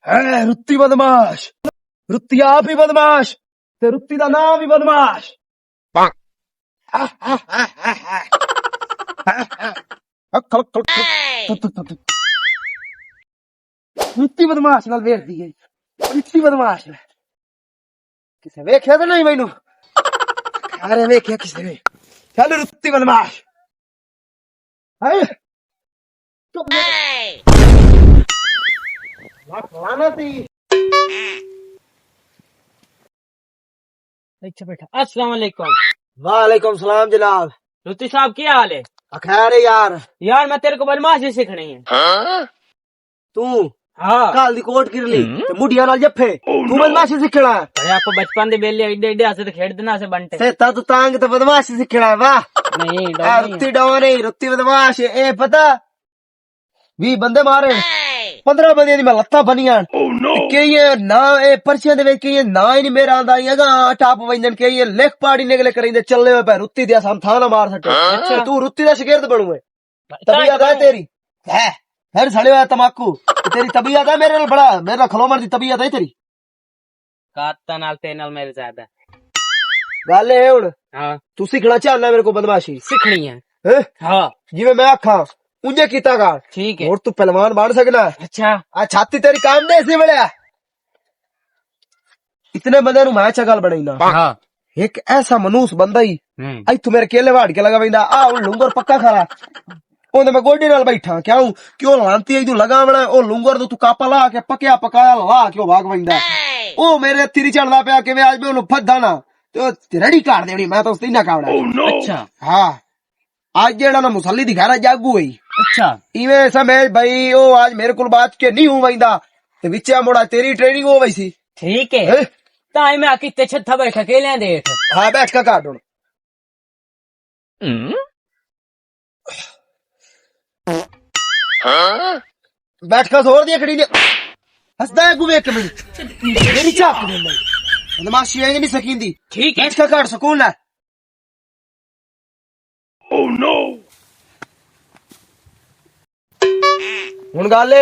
है रुत्ती बदमाश, रुत्ती आप ही बदमाश ते रुत्ती दा नाम ही बदमाश। रुत्ती बदमाश नाल वेख दी गई, रुत्ती बदमाश किसे वेख्या तो नहीं मैनू? अरे वेख्या किसे ने? चल रुत्ती बदमाश है अच्छा बेटा, अस्सलाम वालेकुम। वालेकुम सलाम जनाब। रुत्ती साहब क्या हाल है? खैर है यार। यार मैं तेरे को बदमाशी सीखनी है। तू हाँ काल दी कोट किरली ते मुड़िया नाल जफ्फे तू बदमाशी सीखना है। अरे आपको बचपन दे बेले एडे एडे हसे तो खेड़ देना से बंटे ते ता तू तांग ते बदमाशी सीखना है। वाह नहीं रुत्ती डो नहीं, रुत्ती बदमाश ए पता 20 बंदे मारे 15 बंदे दी मैं लत्तां बनियां कई ना ए पर्चियां दे विच कई ना ही नहीं मेरा आंदा अगा टाप वंजन कई लिख पाड़ी निकले करेंदे चले हुए पे रुत्ती दे हम था ना मार सके। अच्छा तू रुत्ती दा शिगिर्द बनूए तबीयत है तेरी है फिर सड़े हुआ तमाकू तेरी तबीयत है मेरे नाल बड़ा मेरे नाल खलोमण दी तबीयत है तेरी काता नाल ते नाल मेरे ज्यादा गल है हुन। हाँ तू सीखना चाहना मेरे को बदमाशी सीखनी है। हैं? हाँ जिवें मैं आखा उंजे कीता कर ठीक है। और तू पहलवान बन सकना। अच्छा आ छाती तेरी काम दे इसी वेले इतने बंदे नु मैं चगल बनाईना। हाँ एक ऐसा मनूस बंदा ही आई तू मेरे केले वाड़ के लगा वैंदा आ उन लुंगर पक्का खरा ओंदे मैं गोडी नाल बैठा क्यों क्यों लांती आई तू लगा बना ओ लुंगर तो तू कापा ला के पक्या पकाया ला क्यों भाग वैंदा ओ मेरे तिरी चढ़दा पिया कि आज मैं ओनु फद्दा ना तो रेडी काट देनी मैं तो उसदी ना कावड़ा। अच्छा हाँ आज जेड़ा ना मुसल्ली दी घर जागू हुई। अच्छा इवे समझ भाई ओ आज मेरे को बात के नहीं हो वैंदा ते विचा मोड़ा तेरी ट्रेनिंग हो वैसी ठीक है। ताई मैं आकी ते छत्था बैठा के ले देख। हाँ बैठ का काट बैठ का जोर दिया खड़ी ने हंसदा है गुवे एक मिनट मेरी चाप दे बदमाशी है नहीं सकींदी। ठीक है बैठ का काट सुकून ले। ओह नो हुन गल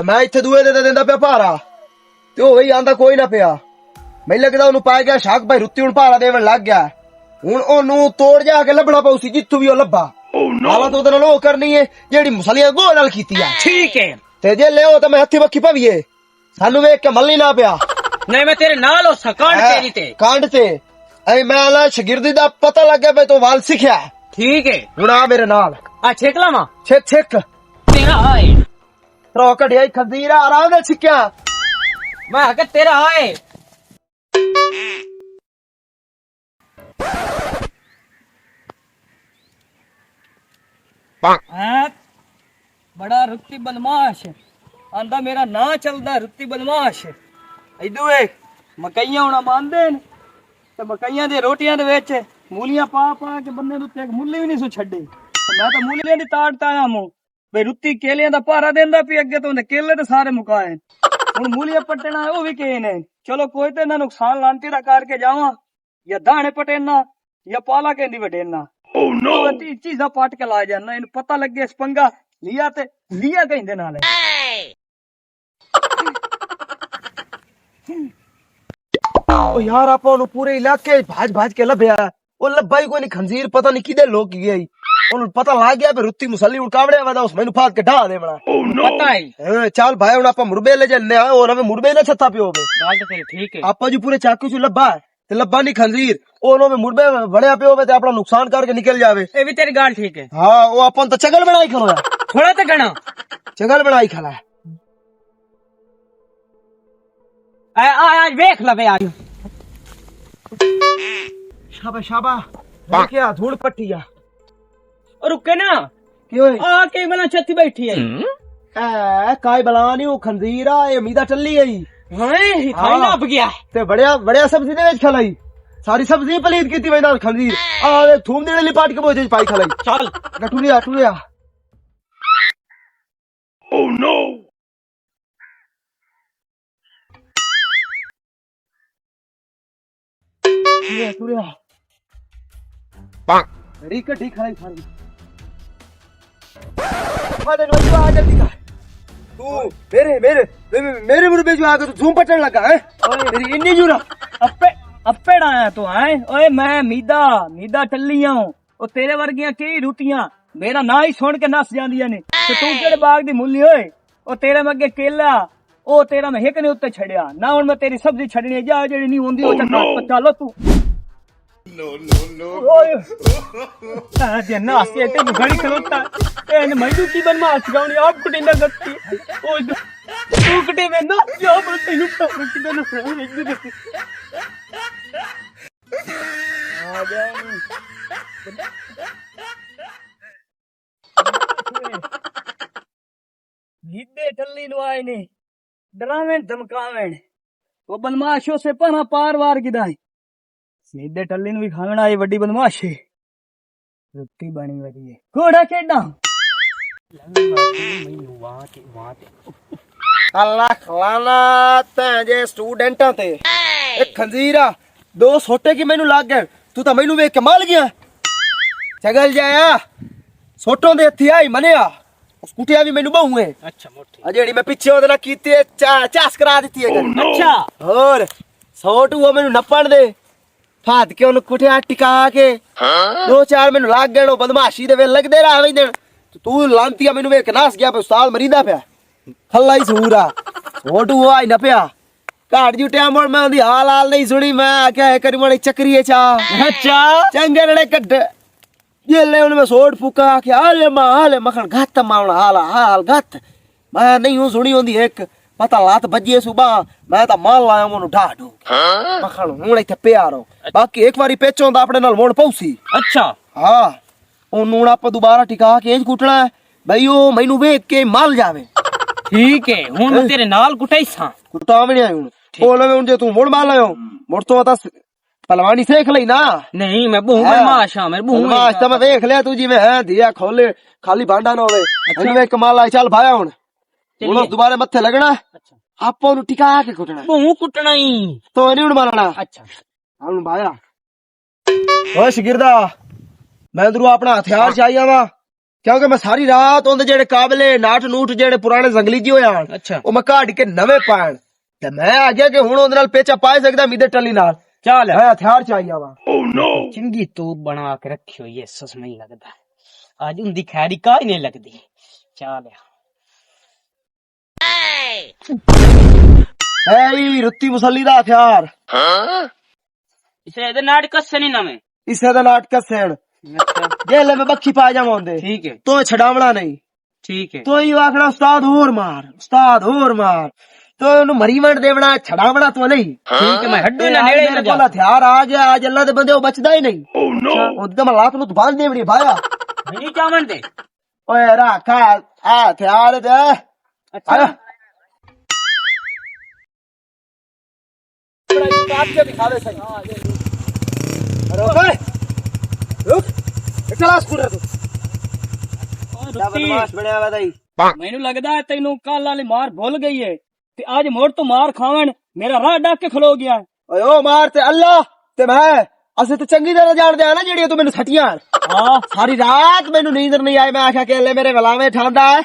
मैं इत्थे दुए दे देंदा पिया भारा ते ओ ही आंदा कोई ना पिया मैं लगदा ओनू पाया गया शाक भाई रुत्ती हुन भारा देवन लग गया हुन ओनू तोड़ जा के लभना पऊ सी जित्थू भी ओ लब्बा। हालां तो ओदे नाल ओ करनी है जेड़ी मुसलियां गो नाल कीती है। ठीक है ते जे ले ओ ते मैं हत्थी बक्खी पवीए सानू वेख के मल्ली ना पिया। नहीं मैं तेरे नाल हो सकांड तेरी ते कांड ते ऐ मैं आला शगिर्दी दा पता लग गया तो वाल सीखया। ठीक है हुन आ मेरे नाल आ छेकला मा छिक छिक तेरा आए रो कढ़िया खंदीरा आराम नाल छिक्या मैं आके तेरा आए बड़ा रुत्ती बदमाश आंदा मेरा ना चलदा रुत्ती बदमाश इदू मकइयां होना मानदे न ते मकइयां दी रोटियां दे विच मूलियां पा पा के बन्ने उत्ते एक मूली भी नहीं सु छड्डी मैं तो मूलियां दी ताड़ ताया मू बई रुत्ती केलियां दा भारा देंदा पी अगे तो केले ते सारे मुकाए हुन मूलियां पट्टना ओ भी के ने चलो कोई ते ना नुकसान लांती दा करके जावां या दाने पटेना या पाला केंदी वडेना। ओह नो चीज़ा पाट के ला जाना इन पता लगे स्पंगा लिया ते लिया कहंदे नाल ओ यार आपा ओनू पूरे इलाके भाज भाज के लभया ओ लब्बा ही कोई नहीं खंजीर पता नहीं किदे लोग गई ओनू पता लग गया पे रुत्ती मुसल्ली उड़कावड़े वादा उस मैनू फाद के ढा दे बना। पता है चल भाई हुन आपा मुरबे ले जन्ने आ और हमें मुरबे ना छत्ता पियो बे गाल तो फिर ठीक है आपा जी पूरे चाकू से लब्बा है ते लब्बा नहीं खंजीर ओनो में मुरबे बड़े पियो बे ते अपना नुकसान करके निकल जावे। ए भी तेरी गाल ठीक है। हाँ वो अपन तो चगल बनाई खलो थोड़ा तो गणा चगल बनाई खला आज देख लबे आज शाबा शाबा क्या धूल पट्टी आ और रुके ना क्यों आ के बना छत्ती बैठी है काय बला नहीं वो खंजीर आ ये मीदा टल्ली आई हां खाई ना अब गया ते बढ़िया बढ़िया सब्जी दे विच खलाई सारी सब्जी पलीत कीती वैना खंजीर आ थूम देने लिपाट के बोझे पाई खलाई चल गटुलिया टुलिया। ओह नो टुलिया टुलिया बड़ी कटी खलाई सारी फादे नो आ जल्दी कर तू मेरे मुंह पे जो आके तू झूम पटन लगा है मेरी इन्नी जुरा अप्पे आया तो आए ओए मैं मीदा टल्लियां ओ तेरे वर्गियां कई रुटियां मेरा ना ही सुन के नस जांदियां ने ते तू केड़े बाग दी मुल्ली ओए ओ तेरे में अगे केला ओ तेरा मैं हिक ने उत्ते छड़िया ना हुन मैं तेरी सब्जी छड़नी जा जेड़ी नहीं होंदी ओ चलो तू ओए ना से ते घड़ी खलोता एन मैनू की बनमास गाउनी आप कुटी ना गत्ती ओ तू कुटी में ना जा मैं तेनू किदे ना आ जा नीदे टल्ली नुआए ने डरावें धमकावें वो बदमाशों से पना पार वार गिदाई नीदे टल्ली नु भी खावण आई वड्डी बदमाशी रुट्टी बनी वदी घोड़ा खेडा अल्लाह खलाना ते स्टूडेंटां ते एक खंजीरा दो सोटे की मैनू लग गए तू तो मैनू वेख के मल गया चगल जाया सोटों दे हत्थी आई मनिया उस कुटिया भी मैनू बहु है अच्छा मोटी आ जेड़ी मैं पीछे ओदे नाल कीती है चास करा दी है अच्छा और सोट वो मैनू नपण दे फाद के उन कुटिया टिका के दो चार मैनू लग गए बदमाशी दे वे लगदे रहा वे दिन तू लांतिया मैनू वेख के नास गया पे उस्ताद मरीदा पे खल्ला ही सूरा सोट वो आई न पिया काट जू टाइम मैं ओदी हाल नहीं सुनी मैं क्या करी मणी चक्री चा अच्छा चंगे रड़े कट ये ले उन में सोट फूका के हाले मखन गत मावना हाल गत मैं नहीं हूं सुनी होंदी एक पता लात बजिए सुबह मैं तो माल लाया मोनु ढाडू मखन हुन इथे प्यारो बाकी एक बारी पेचों दा अपने नाल मोड़ पौसी अच्छा हां ओ नून आप दोबारा टिका के इंज कुटना है भाई ओ मैनू वेख के माल जावे ठीक है हुन मैं तेरे नाल कुटाई सा कुटावणी आई हुन बोल में जे तू मोड़ माल आयो मोड़ तो बता पलवानी सीख लई ना नहीं मैं बहु बदमाश हां मैं बहु बदमाश तो मैं देख लिया तू जी में है दिया खोले खाली भांडा ना होवे इनमें कमाल आई चल भाया हुन हुन दोबारा मत्थे लगना अच्छा आपो नु टिका के कुटना बहु कुटना ही तो नहीं हुन मारना अच्छा हुन भाया ओए शिगिरदा मैं अंदरू अपना हथियार चाहिए वा क्योंकि मैं सारी रात उनदे जेड़े काबले नाट नूट जेड़े पुराने जंगली जी होया अच्छा ओ मैं काट के नवे पाण ते मैं आ गया कि हुन उनदे नाल पेचा पाए सकदा मीदे टली नाल चल है हथियार चाहिए वा ओह नो चिंगी तो बना के रखियो ये सस नहीं लगदा आज उनदी खैरी काई नहीं लगदी चल ए रुत्ती मुसल्ली दा हथियार इसे इधर नाट कसे नहीं नवे इसे दा नाट कसेण जेले में बक्खी पा जावोंदे ठीक है तो छडावना नहीं ठीक है तो ये आखना उस्ताद और मार तो उन्हें मरीमंड देवना छड़ावना तो नहीं ठीक है मैं हड्डू ना नेड़े ना जा हथियार आ गया आज अल्लाह दे बंदे वो बचदा ही नहीं ओह नो उदम लात नु बांध देवनी भाया नहीं चावण दे ओए रखा आ हथियार दे अच्छा काट के दिखा दे सही रुक चला स्कूटर तू बदमाश बनया वा दई मैनू लगदा है तैनू कल वाली मार भूल गई है ते आज मोड़ तो मार खावन मेरा राह डाक के खलो गया ओए ओ मार ते अल्लाह ते मैं असे तो चंगी तरह जान दे ना जेड़ी तू मेनू सटियां हां सारी रात मेनू नींद नहीं आई मैं आखा के ले मेरे गलावे ठांदा है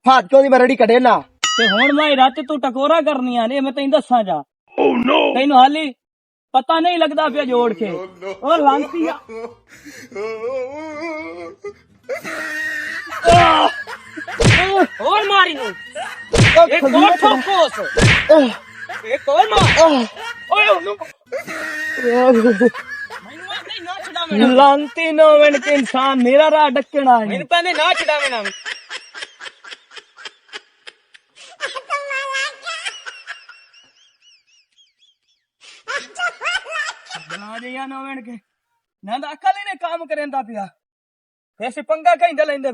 फाद क्यों दी मरड़ी कढे ना ते हुन मैं रात तू टकोरा करनियां ने मैं तैनू दस्सां जा ओह नो तैनू हाली पता नहीं लगदा पिया जोड़ के ओ लांतिया और मारी नु एक और ठोकोस एक और मार ओए मैनू ना छडावे लांती ना वन के इंसान मेरा राह डकना है मैनू पहले ना छडावे ना बना दे या नोवेन के ना अकल ही ने काम करेंदा पिया ऐसे पंगा कहीं लेंदे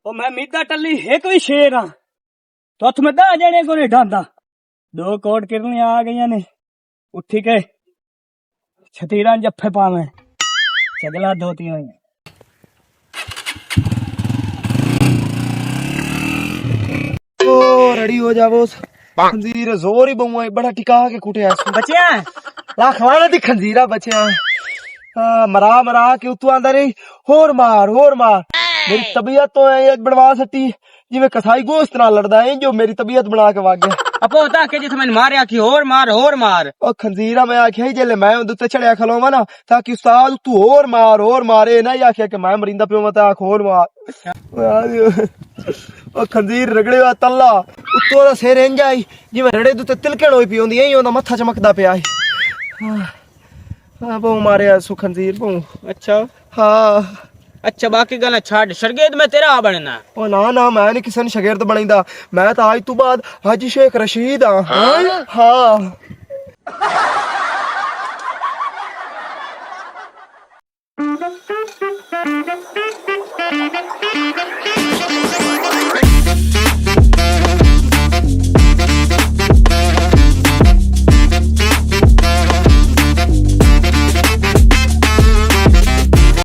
ओ मैं मीदा टल्ली एक भी शेर हां तो हथ में 10 जने को नहीं ढांदा 2 कोट किरने आ गई ने उठी के छतीरा जफ्फे पावे चगला धोती हुई ओ रेडी हो जावो खंजीर जोर ही बहुआ बड़ा टिका के कुटे बचिया लाख वाला दी खंजीरा बचिया मरा के उतू आंदा रही होर मार मेरी तबीयत तो है एक बनवा सटी जिवें कसाई गोश्त नाल लड़दा है जो मेरी तबीयत बना के वग गया अपो ताके जिथे मैंने मारिया कि और मार ओ खंजीरा मैं आख्या जेले मैं उदे ते चढ़िया खलोवा ना ताकि उस्ताद तू और मार ए ना आख्या कि मैं मरिंदा पियो मत आख और मार ओ खंजीर रगड़े वा तल्ला उत्तों दा सिर इंज आई जिवें रड़े दे ते तिलकण होई पई होंदी ओंदा मत्था चमकदा पिया हां बहु मारिया सु खंजीर बहु अच्छा हां अच्छा बाकी गल्ला छाड़ शरगेद में तेरा बनना ओ ना मैं नहीं किसी ने शागिर्द बनईंदा मैं तो आज तू बाद हाजी शेख रशीद हाँ हाँ